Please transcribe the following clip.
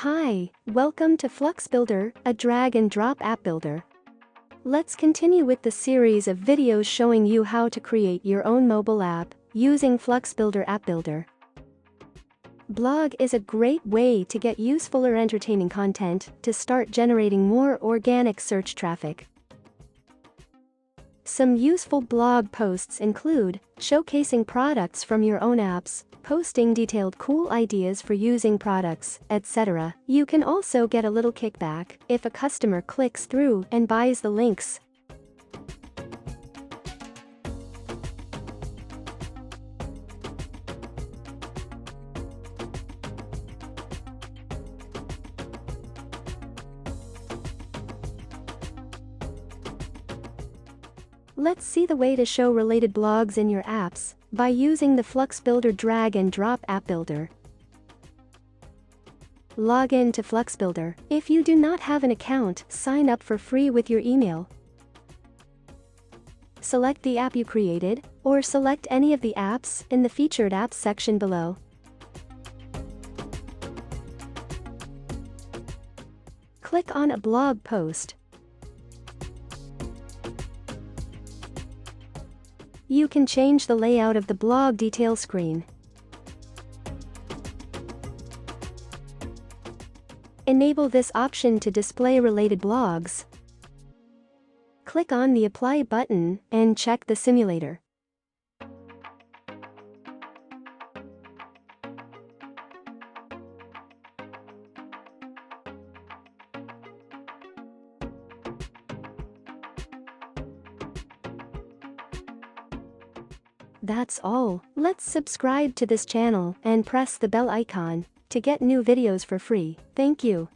Hi, welcome to FluxBuilder, a drag-and-drop app builder. Let's continue with the series of videos showing you how to create your own mobile app using FluxBuilder App Builder. Blog is a great way to get useful or entertaining content to start generating more organic search traffic. Some useful blog posts include showcasing products from your own apps, posting detailed cool ideas for using products, etc. You can also get a little kickback if a customer clicks through and buys the links. Let's see the way to show related blogs in your apps by using the FluxBuilder drag-and-drop app builder. Log in to FluxBuilder. If you do not have an account, sign up for free with your email. Select the app you created, or select any of the apps in the Featured Apps section below. Click on a blog post. You can change the layout of the blog detail screen. Enable this option to display related blogs. Click on the Apply button and check the simulator. That's all. Let's subscribe to this channel and press the bell icon to get new videos for free. Thank you.